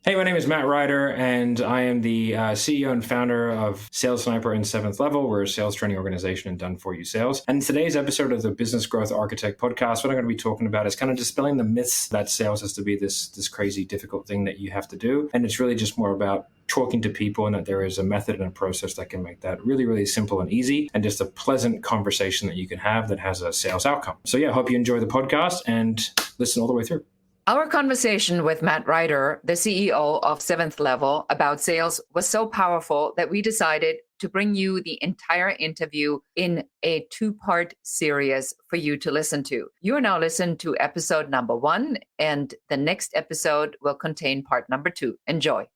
Hey, my name is Matt Ryder, and I am the CEO and founder of Sales Sniper and Seventh Level. We're a sales training organization and done-for-you sales. And in today's episode of the Business Growth Architect podcast, what I'm going to be talking about is kind of dispelling the myths that sales has to be this crazy, difficult thing that you have to do. And it's really just more about talking to people, and that there is a method and a process that can make that really, really simple and easy, and just a pleasant conversation that you can have that has a sales outcome. So yeah, I hope you enjoy the podcast and listen all the way through. Our conversation with Matt Ryder, the CEO of Seventh Level, about sales was so powerful that we decided to bring you the entire interview in a two-part series for you to listen to. You are now listening to episode number 1, and the next episode will contain part number 2. Enjoy.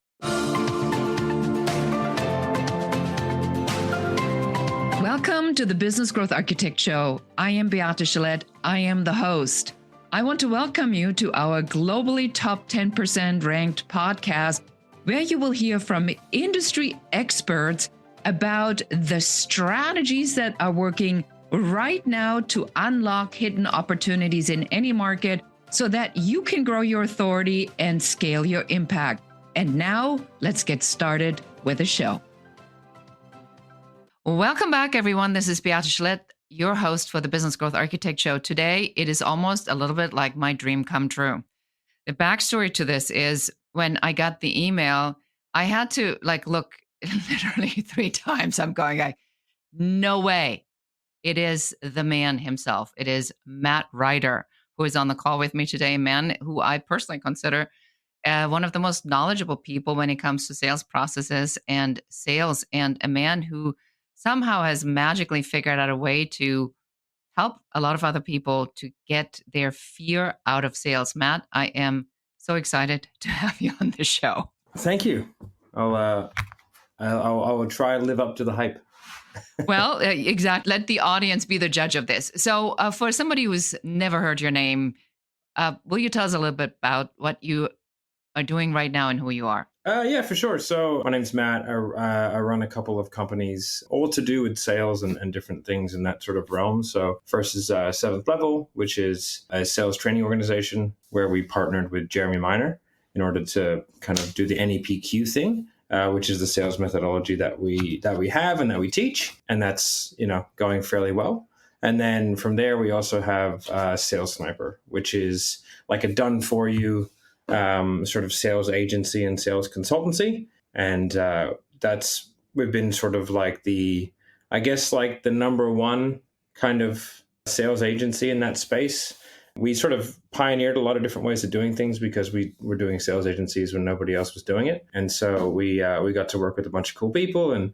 Welcome to the Business Growth Architect Show. I am Beate Gillette. I am the host. I want to welcome you to our globally top 10% ranked podcast, where you will hear from industry experts about the strategies that are working right now to unlock hidden opportunities in any market so that you can grow your authority and scale your impact. And now let's get started with the show. Welcome back, everyone. This is Beate Gillette, your host for the Business Growth Architect Show. Today, it is almost a little bit like my dream come true. The backstory to this is when I got the email, I had to look literally 3 times. I'm going, no way. It is the man himself. It is Matt Ryder, who is on the call with me today, a man who I personally consider one of the most knowledgeable people when it comes to sales processes and sales, and a man who somehow has magically figured out a way to help a lot of other people to get their fear out of sales. Matt, I am so excited to have you on the show. Thank you. I will try and live up to the hype. Well, exactly. Let the audience be the judge of this. So for somebody who's never heard your name, will you tell us a little bit about what you are doing right now and who you are? Yeah, for sure. So my name's Matt. I run a couple of companies, all to do with sales and different things in that sort of realm. So first is Seventh Level, which is a sales training organization where we partnered with Jeremy Miner in order to kind of do the NEPQ thing, which is the sales methodology that we have and that we teach. And that's, going fairly well. And then from there, we also have Sales Sniper, which is like a done-for-you sort of sales agency and sales consultancy. And we've been sort of like the number one kind of sales agency in that space. We sort of pioneered a lot of different ways of doing things because we were doing sales agencies when nobody else was doing it. And so we got to work with a bunch of cool people, and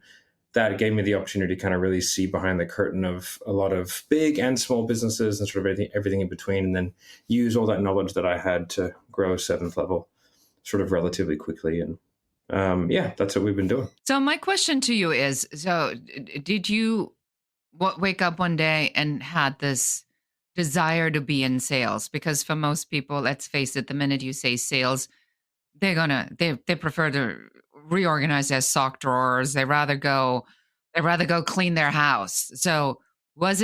that gave me the opportunity to kind of really see behind the curtain of a lot of big and small businesses and sort of everything in between, and then use all that knowledge that I had to grow Seventh Level sort of relatively quickly. And that's what we've been doing. So my question to you is, did you wake up one day and had this desire to be in sales? Because for most people, let's face it, the minute you say sales, they prefer to reorganize their sock drawers. They rather go clean their house. So was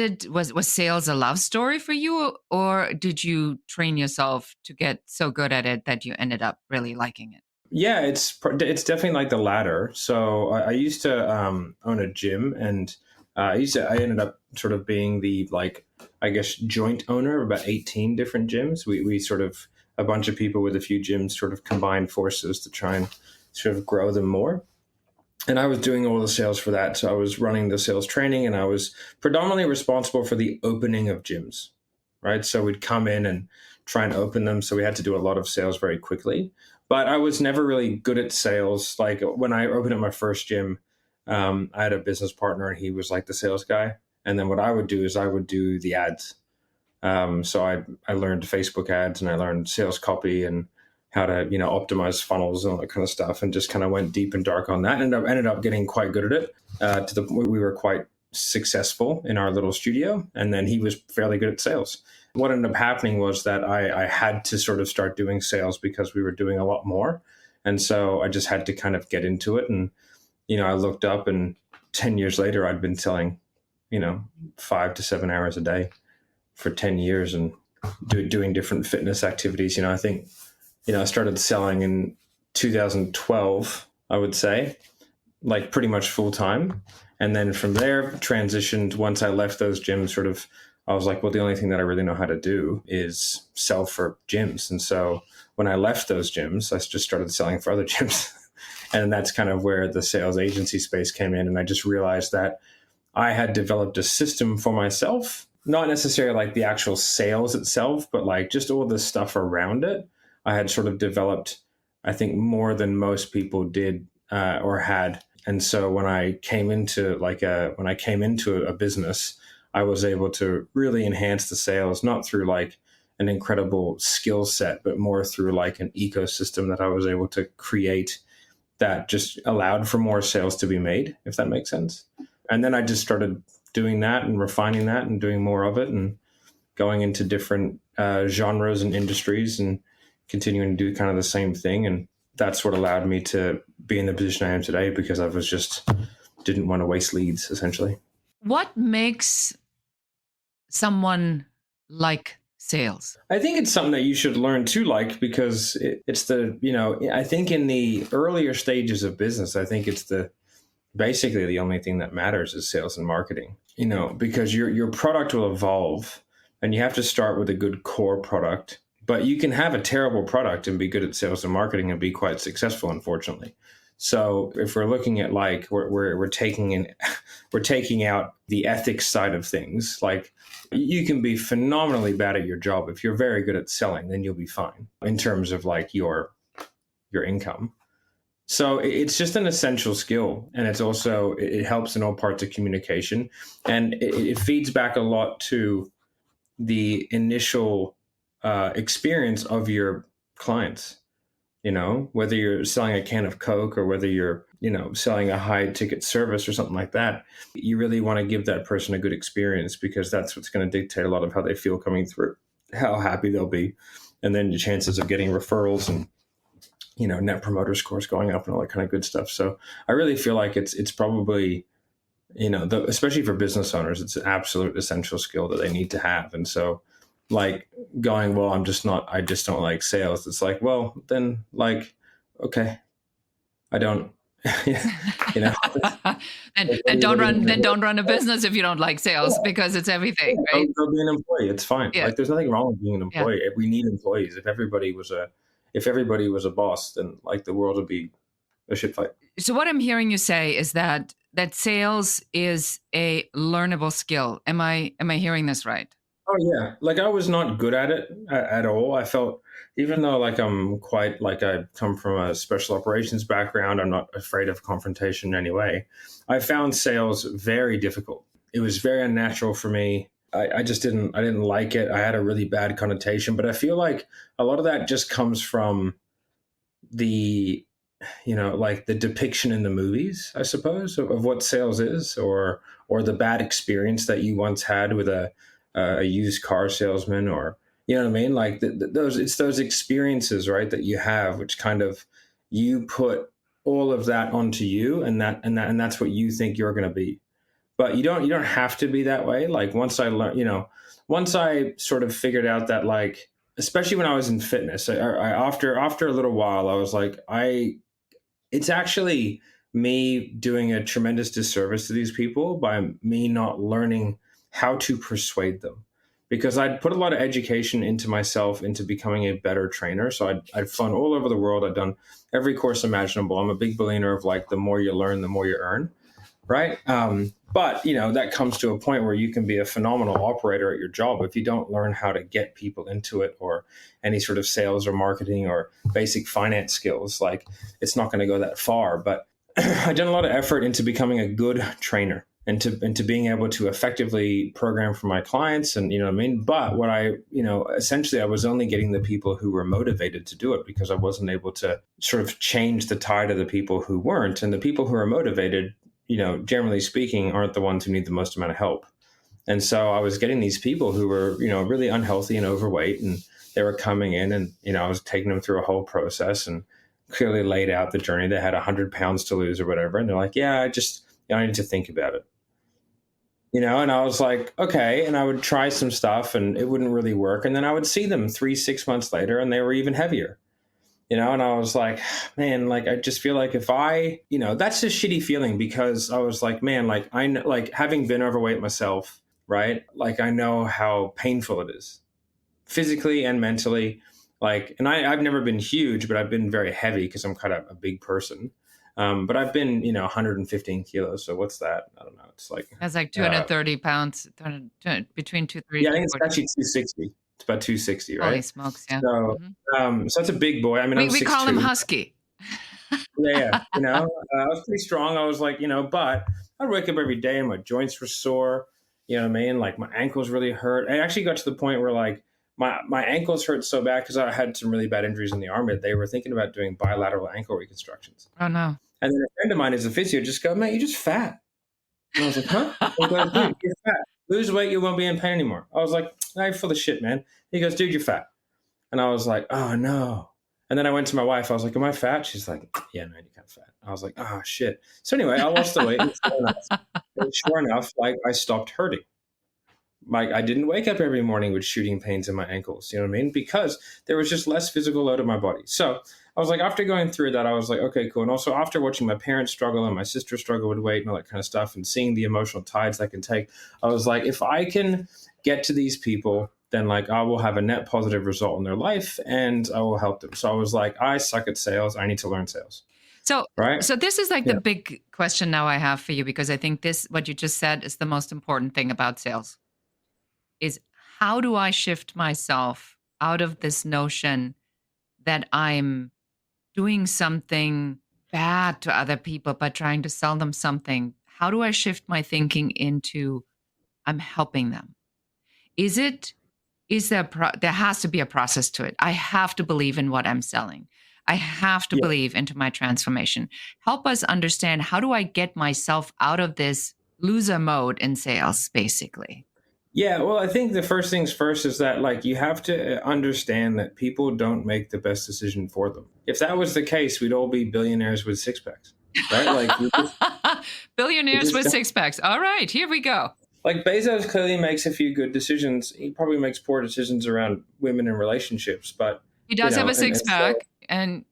sales a love story for you, or did you train yourself to get so good at it that you ended up really liking it? Yeah, it's definitely like the latter. So I used to own a gym, and I ended up sort of being the joint owner of about 18 different gyms. We sort of, a bunch of people with a few gyms sort of combined forces to try and sort of grow them more. And I was doing all the sales for that. So I was running the sales training, and I was predominantly responsible for the opening of gyms, right? So we'd come in and try and open them. So we had to do a lot of sales very quickly. But I was never really good at sales. Like when I opened up my first gym, I had a business partner, and he was like the sales guy. And then what I would do is I would do the ads. So I learned Facebook ads, and I learned sales copy and how to, optimize funnels and all that kind of stuff, and just kind of went deep and dark on that. And ended up getting quite good at it to the point we were quite successful in our little studio. And then he was fairly good at sales. What ended up happening was that I had to sort of start doing sales because we were doing a lot more. And so I just had to kind of get into it. And, I looked up, and 10 years later, I'd been selling, 5 to 7 hours a day for 10 years and doing different fitness activities. I think, I started selling in 2012, I would say, like pretty much full time. And then from there, transitioned once I left those gyms, sort of, I was like, well, the only thing that I really know how to do is sell for gyms. And so when I left those gyms, I just started selling for other gyms. And that's kind of where the sales agency space came in. And I just realized that I had developed a system for myself, not necessarily like the actual sales itself, but like just all the stuff around it. I had sort of developed, I think, more than most people did or had. And so when I came into a business, I was able to really enhance the sales, not through like an incredible skill set, but more through like an ecosystem that I was able to create that just allowed for more sales to be made, if that makes sense. And then I just started doing that and refining that and doing more of it and going into different genres and industries and continuing to do kind of the same thing. And that's what allowed me to be in the position I am today, because I was just didn't want to waste leads, essentially. What makes someone like sales? I think it's something that you should learn to like, because it's I think in the earlier stages of business, I think it's basically the only thing that matters is sales and marketing, because your product will evolve and you have to start with a good core product, but you can have a terrible product and be good at sales and marketing and be quite successful, unfortunately. So if we're looking at like we're taking out the ethics side of things, like you can be phenomenally bad at your job. If you're very good at selling, then you'll be fine in terms of like your income. So it's just an essential skill, and it helps in all parts of communication, and it feeds back a lot to the initial experience of your clients. Whether you're selling a can of Coke or whether you're selling a high ticket service or something like that, you really want to give that person a good experience, because that's what's going to dictate a lot of how they feel coming through, how happy they'll be, and then the chances of getting referrals and net promoter scores going up and all that kind of good stuff. So I really feel like it's probably, especially for business owners, it's an absolute essential skill that they need to have. And so like going, well, I just don't like sales. It's like, well, then like, okay, I don't, and don't run a business if you don't like sales, because it's everything, right? Go be an employee. It's fine. Yeah. Like there's nothing wrong with being an Yeah. employee. We need employees. If everybody was a boss, then like the world would be a shit fight. So what I'm hearing you say is that sales is a learnable skill. Am I hearing this right? Oh yeah, like I was not good at it at all. I felt, even though like I'm quite like I come from a special operations background, I'm not afraid of confrontation in any way. I found sales very difficult. It was very unnatural for me. I didn't like it. I had a really bad connotation, but I feel like a lot of that just comes from the like the depiction in the movies, I suppose, of what sales is, or the bad experience that you once had with a used car salesman, or you know what I mean, like those experiences, right, that you have, which kind of you put all of that onto you, and that's what you think you're going to be. But you don't have to be that way. Like once I sort of figured out that, like, especially when I was in fitness, after a little while, I was like, it's actually me doing a tremendous disservice to these people by me not learning how to persuade them, because I'd put a lot of education into myself, into becoming a better trainer. So I'd flown all over the world. I'd done every course imaginable. I'm a big believer of like, the more you learn, the more you earn. Right. But, that comes to a point where you can be a phenomenal operator at your job. If you don't learn how to get people into it, or any sort of sales or marketing or basic finance skills, like it's not going to go that far. But I've done a lot of effort into becoming a good trainer, and to being able to effectively program for my clients. And, what I mean? But what essentially I was only getting the people who were motivated to do it, because I wasn't able to sort of change the tide of the people who weren't. And the people who are motivated, generally speaking, aren't the ones who need the most amount of help. And so I was getting these people who were, really unhealthy and overweight, and they were coming in, and, I was taking them through a whole process and clearly laid out the journey. They had 100 pounds to lose or whatever. And they're like, yeah, I need to think about it. And I was like, okay. And I would try some stuff and it wouldn't really work. And then I would see them 3-6 months later and they were even heavier. And I was like, man, like, I just feel like if I, that's a shitty feeling because I was like, man, like, I know, like, having been overweight myself, right? Like, I know how painful it is physically and mentally. Like, and I've never been huge, but I've been very heavy because I'm kind of a big person. But I've been, 115 kilos. So what's that? I don't know. It's like, That's like uh, 230 pounds, between 230 yeah, I to think it's 40. actually 260. It's about 260, Holy right? smokes, yeah. So, Mhm. so that's a big boy. I mean, I'm We six call him two. husky. Yeah, yeah. I was pretty strong. I was like, but I'd wake up every day and my joints were sore. You know what I mean? Like my ankles really hurt. I actually got to the point where like my ankles hurt so bad because I had some really bad injuries in the army that they were thinking about doing bilateral ankle reconstructions. Oh, no. And then a friend of mine is a physio, just go, man, you're just fat. And I was like, huh? He goes, dude, you're fat. Lose weight, you won't be in pain anymore. I was like, nah, you're full of shit, man. He goes, dude, you're fat. And I was like, oh no. And then I went to my wife. I was like, am I fat? She's like, yeah, man, you're kind of fat. I was like, oh shit. So anyway, I lost the weight. And sure enough, like I stopped hurting. Like I didn't wake up every morning with shooting pains in my ankles. You know what I mean? Because there was just less physical load on my body. So I was like, after going through that, I was like, okay, cool. And also after watching my parents struggle and my sister struggle with weight and all that kind of stuff and seeing the emotional tides that can take, I was like, if I can get to these people, then like I will have a net positive result in their life and I will help them. So I was like, I suck at sales. I need to learn sales. So, Right? so this is like the Yeah. big question now I have for you, because I think this, what you just said, is the most important thing about sales. Is how do I shift myself out of this notion that I'm doing something bad to other people by trying to sell them something? How do I shift my thinking into I'm helping them? Is it is there there has to be a process to it. I have to believe in what I'm selling. I have to Yeah. believe into my transformation. Help us understand, how do I get myself out of this loser mode in sales, basically? Yeah, well, I think the first things first is that like you have to understand that people don't make the best decision for them. If that was the case, we'd all be billionaires with six packs, right? Like we Billionaires just with don't. six packs. All right, here we go. Like Bezos clearly makes a few good decisions. He probably makes poor decisions around women and relationships, but He does have a and six so pack, and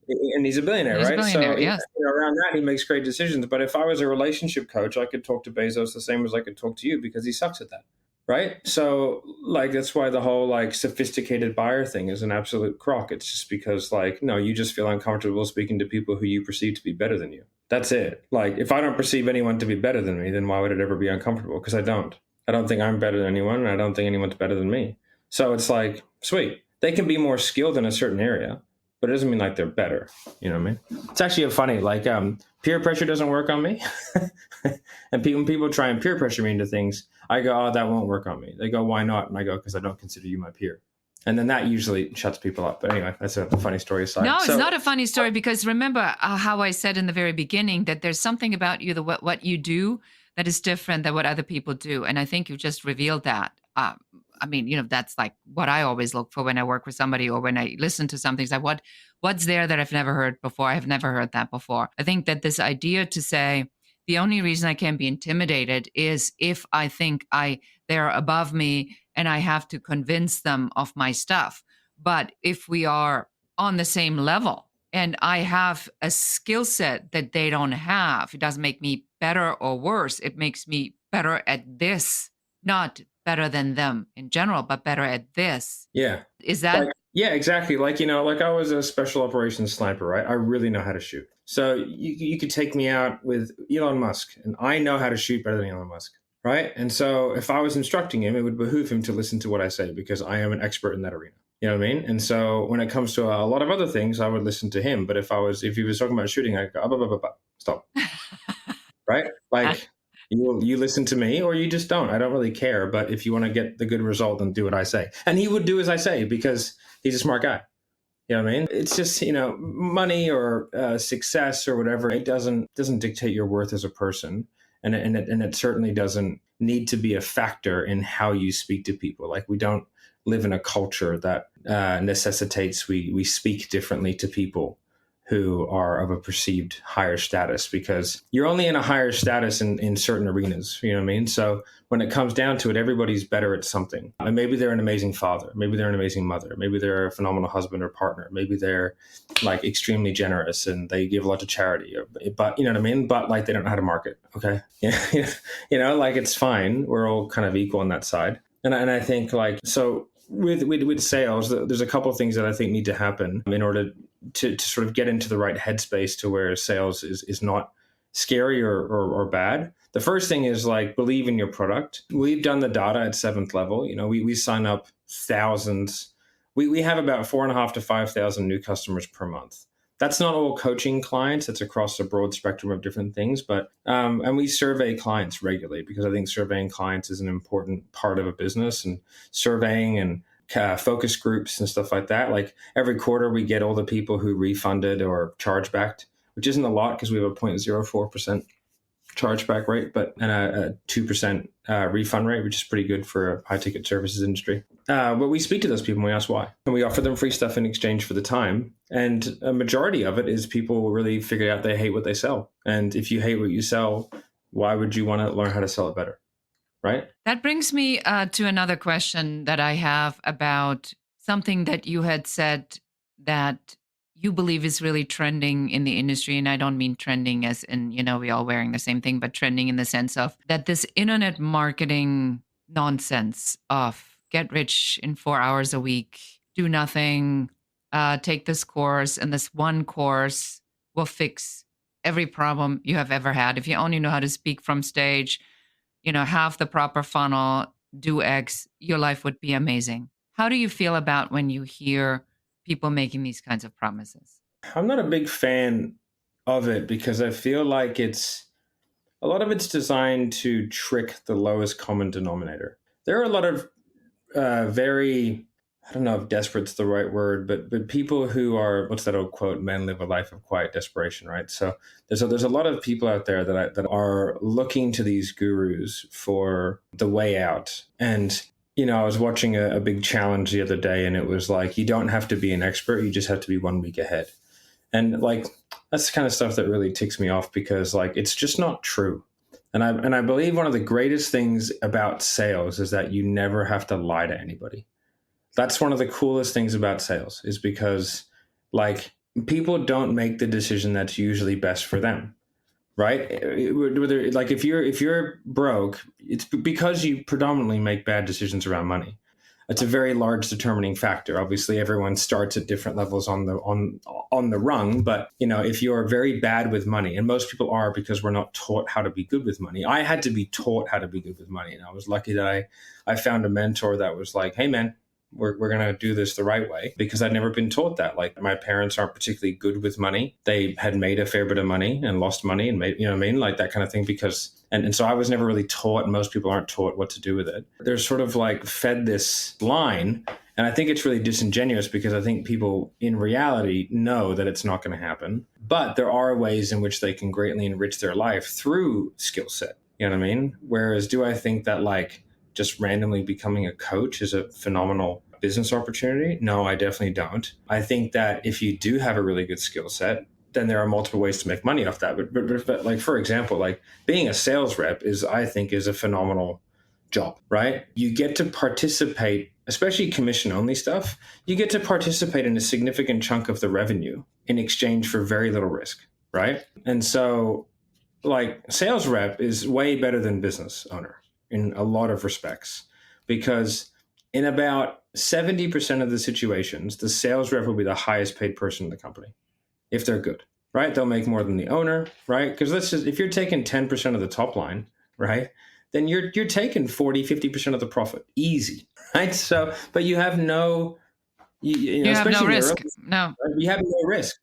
he's a billionaire, he's a right? So billionaire. Yes. around that, he makes great decisions. But if I was a relationship coach, I could talk to Bezos the same as I could talk to you because he sucks at that, right? So like that's why the whole like sophisticated buyer thing is an absolute crock. It's just because like no, you just feel uncomfortable speaking to people who you perceive to be better than you. That's it. Like if I don't perceive anyone to be better than me, then why would it ever be uncomfortable? Because I don't. I don't think I'm better than anyone, and I don't think anyone's better than me. So it's like, sweet. They can be more skilled in a certain area, but it doesn't mean like they're better. You know what I mean? It's actually a funny, like peer pressure doesn't work on me. And when people try and peer pressure me into things, I go, oh, that won't work on me. They go, why not? And I go, because I don't consider you my peer. And then that usually shuts people up. But anyway, that's a funny story aside. No, it's So not a funny story, because remember how I said in the very beginning that there's something about you, what you do, that is different than what other people do. And I think you just revealed that. I mean, that's like what I always look for when I work with somebody or when I listen to something. It's like, what's there that I've never heard before? I've never heard that before. I think that this idea to say the only reason I can be intimidated is if I think they're above me and I have to convince them of my stuff. But if we are on the same level and I have a skill set that they don't have, it doesn't make me better or worse. It makes me better at this, not better than them in general, but better at this. yeah, Is that? like yeah, exactly. Like like I was a special operations sniper, right? I really know how to shoot. So you could take me out with Elon Musk, and I know how to shoot better than Elon Musk, right? And so if I was instructing him, it would behoove him to listen to what I say because I am an expert in that arena. You know what I mean? And so when it comes to a lot of other things, I would listen to him. But if he was talking about shooting, I'd go, stop, right? Like you listen to me or you just don't. I don't really care. But if you want to get the good result, then do what I say. And he would do as I say because he's a smart guy. You know what I mean? It's just money or success or whatever. It doesn't dictate your worth as a person, and it certainly doesn't need to be a factor in how you speak to people. Like we don't live in a culture that necessitates we speak differently to people who are of a perceived higher status, because you're only in a higher status in certain arenas. You know what I mean? So when it comes down to it, everybody's better at something. And maybe they're an amazing father. Maybe they're an amazing mother. Maybe they're a phenomenal husband or partner. Maybe they're like extremely generous and they give a lot to charity. But you know what I mean? But like they don't know how to market. Okay. Yeah. Like it's fine. We're all kind of equal on that side. And I think like, so with sales, there's a couple of things that I think need to happen in order to sort of get into the right headspace to where sales is not scary or bad. The first thing is like, believe in your product. We've done the data at 7th level. We sign up thousands. We have about 4,500 to 5,000 new customers per month. That's not all coaching clients. It's across a broad spectrum of different things. But and we survey clients regularly, because I think surveying clients is an important part of a business, and surveying and focus groups and stuff like that. Like every quarter, we get all the people who refunded or chargebacked, which isn't a lot because we have a 0.04% chargeback rate, but and a 2% refund rate, which is pretty good for a high ticket services industry. But we speak to those people and we ask why, and we offer them free stuff in exchange for the time. And a majority of it is people really figure out they hate what they sell. And if you hate what you sell, why would you want to learn how to sell it better? Right? That brings me to another question that I have about something that you had said that you believe is really trending in the industry. And I don't mean trending as in, we all wearing the same thing, but trending in the sense of that this internet marketing nonsense of get rich in 4 hours a week, do nothing, take this course, and this one course will fix every problem you have ever had. If you only know how to speak from stage, have the proper funnel, do X, your life would be amazing. How do you feel about when you hear people making these kinds of promises? I'm not a big fan of it, because I feel like a lot of it's designed to trick the lowest common denominator. There are a lot of very, I don't know if desperate's the right word, but people who are, what's that old quote? Men live a life of quiet desperation, right? So there's a lot of people out there that are looking to these gurus for the way out. And I was watching a big challenge the other day, and it was like, you don't have to be an expert. You just have to be 1 week ahead. And like, that's the kind of stuff that really ticks me off, because like, it's just not true. And I believe one of the greatest things about sales is that you never have to lie to anybody. That's one of the coolest things about sales, is because like, people don't make the decision that's usually best for them. Right? Like if you're broke, it's because you predominantly make bad decisions around money. It's a very large determining factor. Obviously, everyone starts at different levels on the rung, but if you're very bad with money, and most people are, because we're not taught how to be good with money. I had to be taught how to be good with money, and I was lucky that I found a mentor that was like, "Hey, man, we're going to do this the right way," because I'd never been taught that. Like, my parents aren't particularly good with money. They had made a fair bit of money and lost money and made, like that kind of thing, because, and so I was never really taught, and most people aren't taught what to do with it. They're sort of like fed this line. And I think it's really disingenuous, because I think people in reality know that it's not going to happen, but there are ways in which they can greatly enrich their life through skill set. You know what I mean? Whereas, do I think that like just randomly becoming a coach is a phenomenal business opportunity? No, I definitely don't. I think that if you do have a really good skill set, then there are multiple ways to make money off that. But like, for example, like being a sales rep I think is a phenomenal job, right? You get to participate, especially commission only stuff. You get to participate in a significant chunk of the revenue in exchange for very little risk, right? And so like, sales rep is way better than business owner in a lot of respects, because in about 70% of the situations, the sales rep will be the highest paid person in the company if they're good, right? They'll make more than the owner, right? Because if you're taking 10% of the top line, right, then you're taking 50% of the profit, easy, right? So, but you have no, you have no risk. No, you have no risk.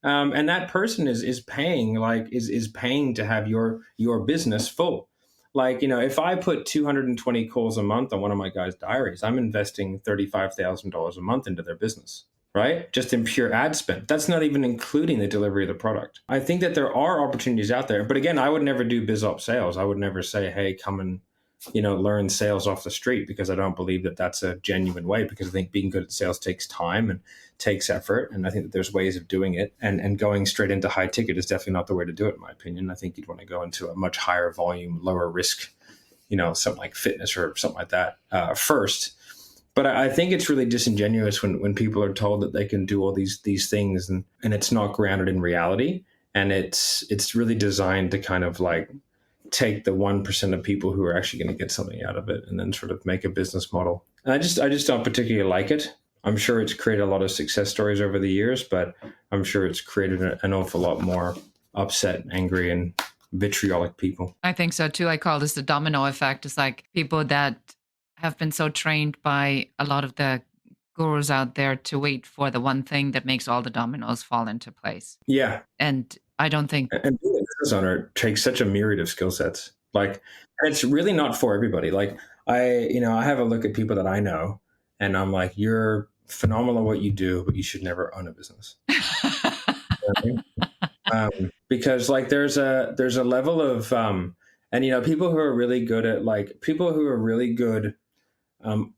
And that person is paying to have your business full. Like, if I put 220 calls a month on one of my guys' diaries, I'm investing $35,000 a month into their business, right? Just in pure ad spend. That's not even including the delivery of the product. I think that there are opportunities out there. But again, I would never do biz op sales. I would never say, hey, come and learn sales off the street, because I don't believe that that's a genuine way, because I think being good at sales takes time and takes effort. And I think that there's ways of doing it, and going straight into high ticket is definitely not the way to do it, in my opinion. I think you'd want to go into a much higher volume, lower risk, something like fitness or something like that first. But I think it's really disingenuous when people are told that they can do all these things, and it's not grounded in reality. And it's really designed to kind of like take the 1% of people who are actually going to get something out of it, and then sort of make a business model. And I just don't particularly like it. I'm sure it's created a lot of success stories over the years, but I'm sure it's created an awful lot more upset, angry, and vitriolic people. I think so too. I call this the domino effect. It's like people that have been so trained by a lot of the gurus out there to wait for the one thing that makes all the dominoes fall into place. Yeah. And I don't think... And being a business owner takes such a myriad of skill sets. Like, and it's really not for everybody. Like, I have a look at people that I know, and I'm like, you're phenomenal at what you do, but you should never own a business. Because like there's a level of and people who are really good at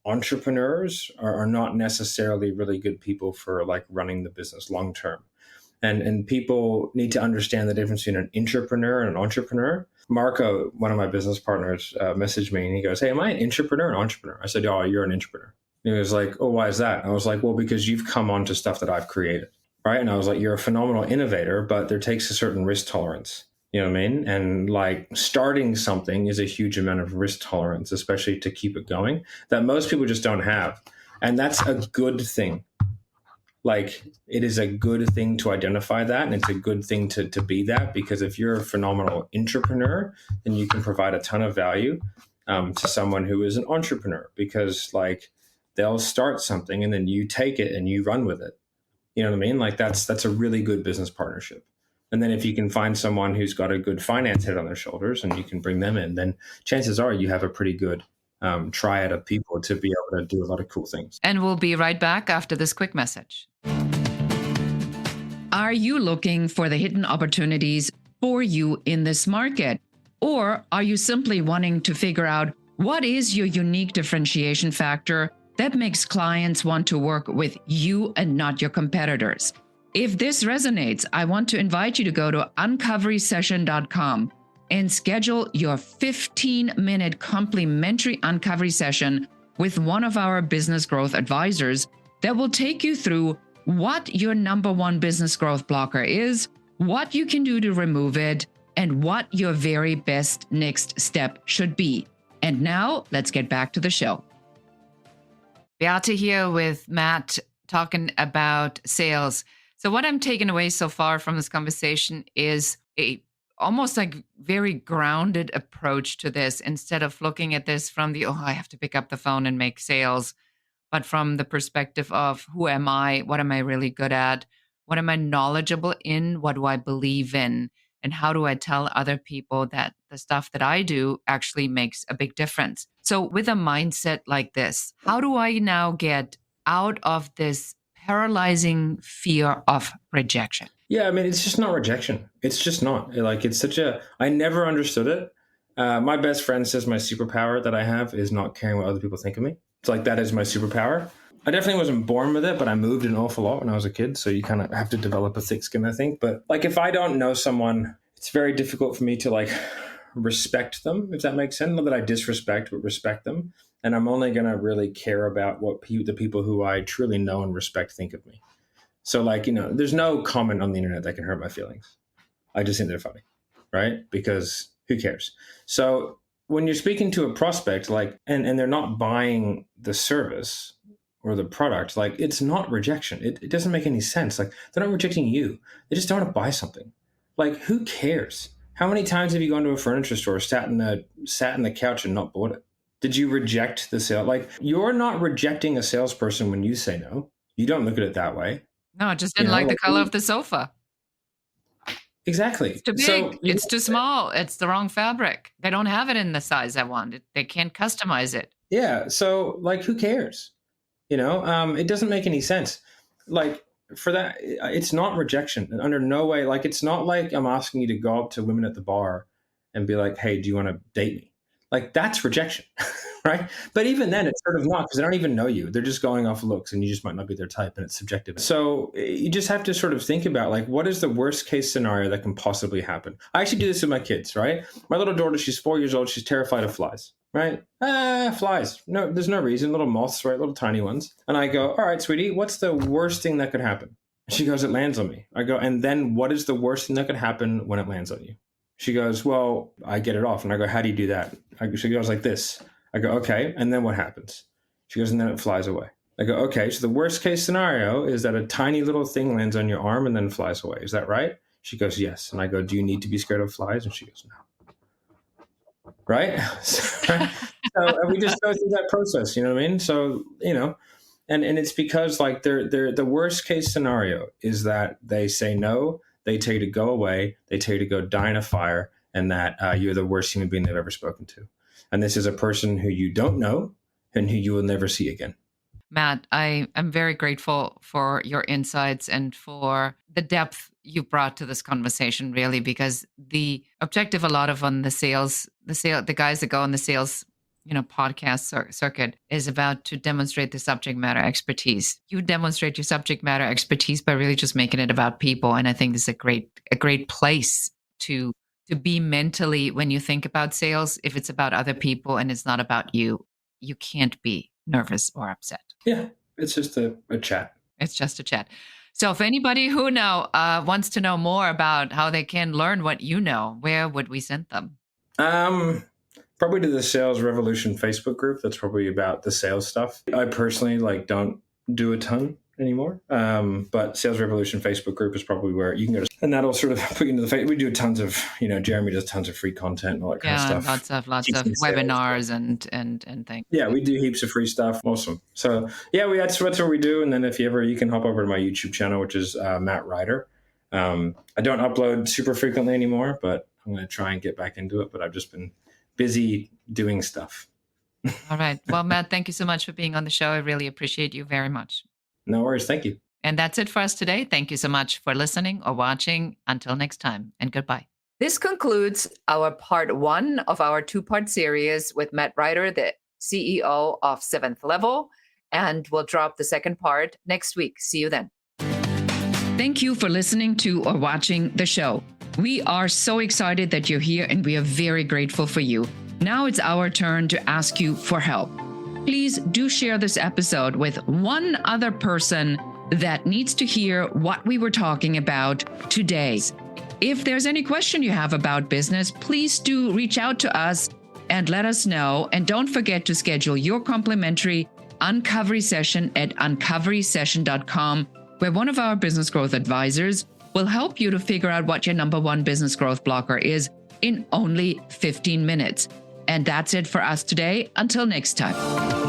entrepreneurs are not necessarily really good people for like running the business long term. And people need to understand the difference between an intrapreneur and an entrepreneur. Marco, one of my business partners, messaged me and he goes, "Hey, am I an intrapreneur or an entrepreneur?" I said, "Oh, you're an intrapreneur." And he was like, "Oh, why is that?" And I was like, "Well, because you've come onto stuff that I've created." Right. And I was like, "You're a phenomenal innovator, but there takes a certain risk tolerance." You know what I mean? And like starting something is a huge amount of risk tolerance, especially to keep it going, that most people just don't have. And that's a good thing. Like, it is a good thing to identify that, and it's a good thing to be that, because if you're a phenomenal entrepreneur, then you can provide a ton of value to someone who is an entrepreneur, because like they'll start something and then you take it and you run with it. You know what I mean? Like that's a really good business partnership. And then if you can find someone who's got a good finance head on their shoulders and you can bring them in, then chances are you have a pretty good triad of people to be able to do a lot of cool things. And we'll be right back after this quick message. Are you looking for the hidden opportunities for you in this market? Or are you simply wanting to figure out what is your unique differentiation factor that makes clients want to work with you and not your competitors? If this resonates, I want to invite you to go to uncoverysession.com and schedule your 15-minute complimentary uncovery session with one of our business growth advisors that will take you through what your number one business growth blocker is, what you can do to remove it, and what your very best next step should be. And now let's get back to the show. Beate here with Matt talking about sales. So what I'm taking away so far from this conversation is a almost like very grounded approach to this, instead of looking at this from the, I have to pick up the phone and make sales, but from the perspective of who am I? What am I really good at? What am I knowledgeable in? What do I believe in? And how do I tell other people that the stuff that I do actually makes a big difference? So with a mindset like this, how do I now get out of this paralyzing fear of rejection? Yeah, I mean, it's just not rejection. It's just not. Like, it's I never understood it. My best friend says my superpower that I have is not caring what other people think of me. It's like, that is my superpower. I definitely wasn't born with it, but I moved an awful lot when I was a kid. So you kind of have to develop a thick skin, I think. But like, if I don't know someone, it's very difficult for me to like respect them, if that makes sense. Not that I disrespect, but respect them. And I'm only going to really care about what the people who I truly know and respect think of me. So like, there's no comment on the internet that can hurt my feelings. I just think they're funny, right? Because who cares? So when you're speaking to a prospect, like, and they're not buying the service or the product, like, it's not rejection. It doesn't make any sense. Like, they're not rejecting you. They just don't want to buy something. Like, who cares? How many times have you gone to a furniture store, sat in the couch and not bought it? Did you reject the sale? Like, you're not rejecting a salesperson when you say no. You don't look at it that way. No, I just didn't like the color of the sofa. Exactly. It's too big. It's too small. It's the wrong fabric. They don't have it in the size I want. They can't customize it. Yeah. So like, who cares? It doesn't make any sense. Like, for that, it's not rejection. And under no way, like, it's not like I'm asking you to go up to women at the bar and be like, "Hey, do you want to date me?" like that's rejection, right? But even then, it's sort of not, because they don't even know you. They're just going off looks, and you just might not be their type, and it's subjective. So you just have to sort of think about, like, what is the worst case scenario that can possibly happen? I actually do this with my kids, right? My little daughter, she's 4 years old. She's terrified of flies, right? Flies. No, there's no reason. Little moths, right? Little tiny ones. And I go, all right, sweetie, what's the worst thing that could happen? She goes, it lands on me. I go, and then what is the worst thing that could happen when it lands on you? She goes, well, I get it off. And I go, how do you do that? She goes like this. I go, okay. And then what happens? She goes, and then it flies away. I go, okay. So the worst case scenario is that a tiny little thing lands on your arm and then flies away. Is that right? She goes, yes. And I go, do you need to be scared of flies? And she goes, no. Right? So we just go through that process. You know what I mean? So, and it's because, like, the worst case scenario is that they say no, they tell you to go away, they tell you to go die in a fire, and that you're the worst human being they've ever spoken to. And this is a person who you don't know and who you will never see again. Matt, I am very grateful for your insights and for the depth you brought to this conversation, really, because the objective a lot of on the guys that go on the sales podcast circuit is about to demonstrate the subject matter expertise. You demonstrate your subject matter expertise by really just making it about people. And I think this is a great place to be mentally when you think about sales. If it's about other people and it's not about you, you can't be nervous or upset. Yeah, it's just a chat. It's just a chat. So if anybody who wants to know more about how they can learn what you know, where would we send them? Probably to the Sales Revolution Facebook group. That's probably about the sales stuff. I personally don't do a ton anymore. But Sales Revolution Facebook group is probably where you can go to, and that'll sort of put you into the we do tons of, Jeremy does tons of free content and all that kind of stuff. Lots of webinars and things. Yeah, we do heaps of free stuff. Awesome. So yeah, that's what we do. And then if you can hop over to my YouTube channel, which is Matt Ryder. I don't upload super frequently anymore, but I'm going to try and get back into it. But I've just been busy doing stuff. All right. Well, Matt, thank you so much for being on the show. I really appreciate you very much. No worries. Thank you. And that's it for us today. Thank you so much for listening or watching. Until next time, and goodbye. This concludes our part 1 of our 2-part series with Matt Ryder, the CEO of 7th Level. And we'll drop the second part next week. See you then. Thank you for listening to or watching the show. We are so excited that you're here, and we are very grateful for you. Now it's our turn to ask you for help. Please do share this episode with one other person that needs to hear what we were talking about today. If there's any question you have about business, please do reach out to us and let us know. And don't forget to schedule your complimentary Uncovery session at uncoverysession.com, where one of our business growth advisors will help you to figure out what your number 1 business growth blocker is in only 15 minutes. And that's it for us today. Until next time.